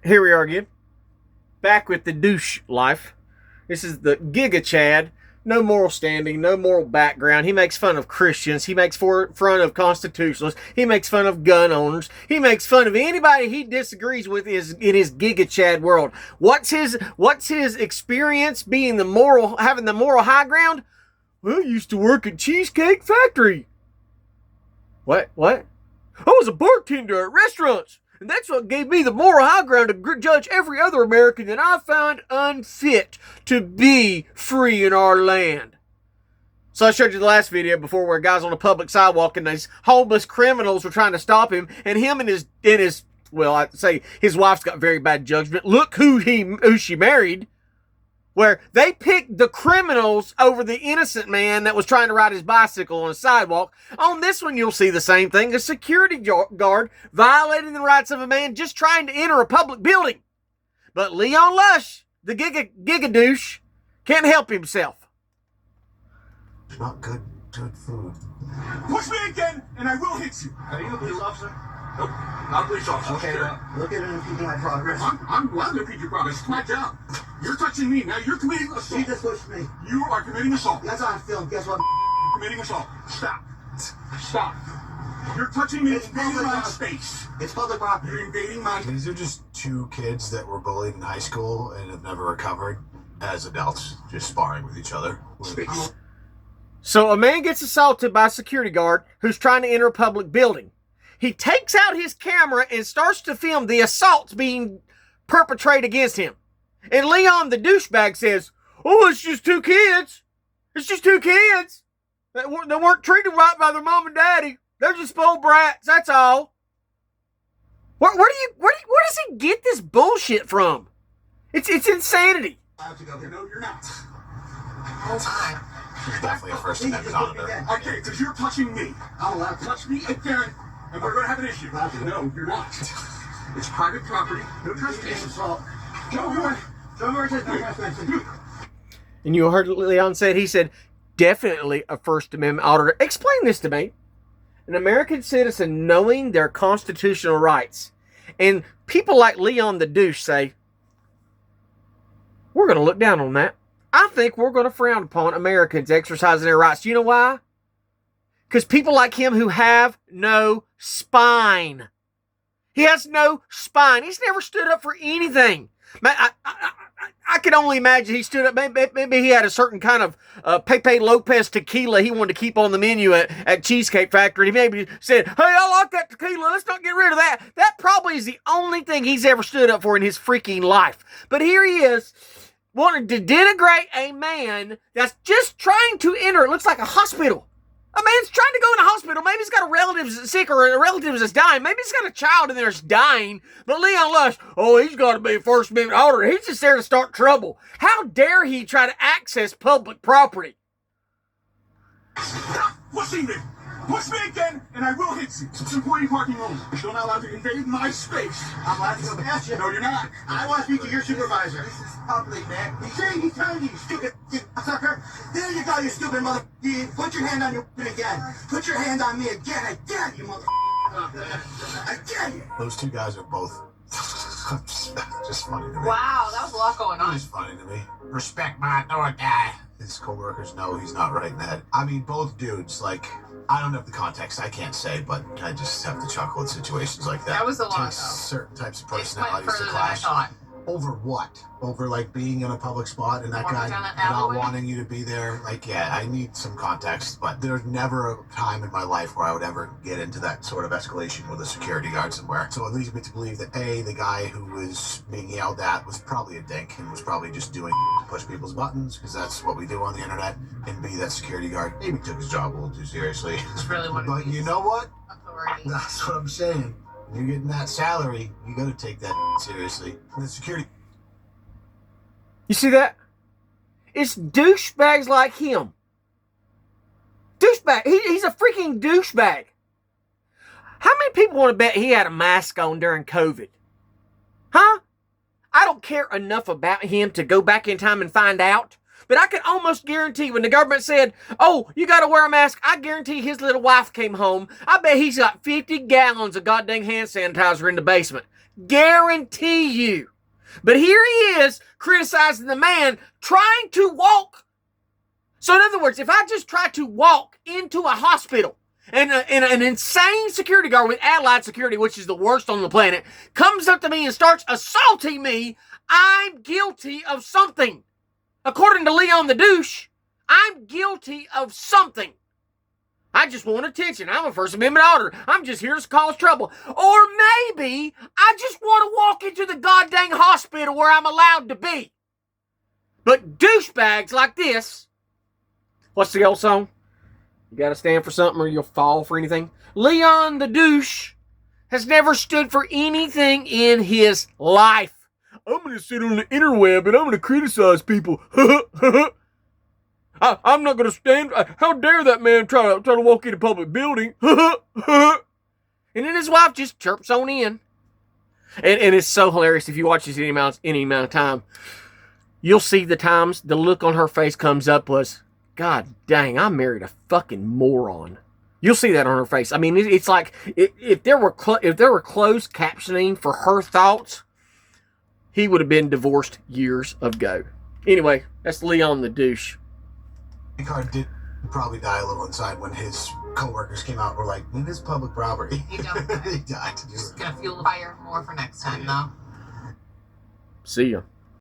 Here we are again, back with the douche life. This is the Giga Chad. No moral standing, no moral background. He makes fun of Christians. He makes fun of constitutionalists. He makes fun of gun owners. He makes fun of anybody he disagrees with in his Giga Chad world. What's his experience having the moral high ground? Well, I used to work at Cheesecake Factory. What? I was a bartender at restaurants. And that's what gave me the moral high ground to judge every other American that I found unfit to be free in our land. So I showed you the last video before where guys on a public sidewalk and these homeless criminals were trying to stop him. And him and his well, I'd say his wife's got very bad judgment. Look who she married. Where they picked the criminals over the innocent man that was trying to ride his bicycle on a sidewalk. On this one, you'll see the same thing. A security guard violating the rights of a man just trying to enter a public building. But Leon Lush, the giga douche, can't help himself. Not good food. Push me again, and I will hit you. Are you a police officer? Nope, not a police officer. Okay, look at it and impede my progress. I'm glad to impede your progress. It's my job. You're touching me. Now you're committing assault. You just pushed me. You are committing assault. That's on film. Guess what? You're committing assault. Stop. Stop. You're touching me. It's invading public my property. space. It's public property. You're invading my... These are just two kids that were bullied in high school and have never recovered as adults, just sparring with each other. space. So a man gets assaulted by a security guard who's trying to enter a public building. He takes out his camera and starts to film the assaults being perpetrated against him. And Leon, the douchebag, says, "Oh, it's just two kids. It's just two kids. They weren't treated right by their mom and daddy. They're just spoiled brats, that's all." Where does he get this bullshit from? It's insanity. I have to go. No, you're not. There's definitely a First Amendment on there. Okay, because you're touching me. I'm allowed to Touch me again, and we're going to have an issue. No, you're not. It's private property. No trespassing. assault. Joe, you're right. Show me where it says no trespassing. And you heard Leon said, he said, definitely a First Amendment auditor. Explain this to me. An American citizen knowing their constitutional rights. And people like Leon the douche say, we're going to look down on that. I think we're going to frown upon Americans exercising their rights. You know why? Because people like him who have no spine. He has no spine. He's never stood up for anything. Man, I can only imagine he stood up. Maybe he had a certain kind of Pepe Lopez tequila he wanted to keep on the menu at Cheesecake Factory. He maybe said, "Hey, I like that tequila. Let's not get rid of that." That probably is the only thing he's ever stood up for in his freaking life. But here he is, wanting to denigrate a man that's just trying to enter. It looks like a hospital. A man's trying to go in a hospital. Maybe he's got a relative that's sick or a relative that's dying. Maybe he's got a child in there that's dying. But Leon Lush, oh, he's got to be a First Amendment auditor. He's just there to start trouble. How dare he try to access public property? Stop pushing me. Push me again, and I will hit you. It's employee parking only. You're not allowed to invade my space. I'm allowed to go past you. No, you're not. I want to speak to your supervisor. This is public, man. He's telling you, you stupid sucker. There you go, you stupid mother. Put your hand on your again. Put your hand on me again. I dare you, mother. I dare you. Those two guys are both just funny to me. Wow, that was a lot going on. He's funny to me. Respect my authority. His co-workers know he's not right in that. I mean, both dudes, like, I don't have the context, I can't say, but I just have to chuckle at situations like that. That was a lot, Takes though. certain types of It went personalities to further than I clash. thought. Over what? Over, like, being in a public spot and that Walking guy down an not alleyway? wanting you to be there? Like, yeah, I need some context, but there's never a time in my life where I would ever get into that sort of escalation with a security guard somewhere. So it leads me to believe that, A, the guy who was being yelled at was probably a dink and was probably just doing to push people's buttons, because that's what we do on the internet, and B, that security guard maybe took his job a little too seriously. It's really what But you know what? authority. That's what I'm saying. When you're getting that salary, you gotta take that seriously. And the security... You see that? It's douchebags like him. Douchebag. He's a freaking douchebag. How many people want to bet he had a mask on during COVID? Huh? I don't care enough about him to go back in time and find out. But I can almost guarantee when the government said, "Oh, you got to wear a mask," I guarantee his little wife came home. I bet he's got 50 gallons of goddamn hand sanitizer in the basement. Guarantee you. But here he is criticizing the man trying to walk. So in other words, if I just try to walk into a hospital and an insane security guard with Allied security, which is the worst on the planet, comes up to me and starts assaulting me, I'm guilty of something. According to Leon the douche, I'm guilty of something. I just want attention. I'm a First Amendment auditor. I'm just here to cause trouble. Or maybe I just want to walk into the goddamn hospital where I'm allowed to be. But douchebags like this, what's the old song? You gotta stand for something or you'll fall for anything. Leon the douche has never stood for anything in his life. I'm gonna sit on the interweb and I'm gonna criticize people. I'm not going to stand. How dare that man try to walk in a public building? And then his wife just chirps on in. And it's so hilarious. If you watch this any amount of time, you'll see the times the look on her face comes up was, God dang, I married a fucking moron. You'll see that on her face. I mean, it's like if there were closed captioning for her thoughts, he would have been divorced years ago. Anyway, that's Leon the douche. Card did probably die a little inside when his co-workers came out and were like, it is public property. He don't. He died. Just gonna fuel the fire more for next time, though. See ya.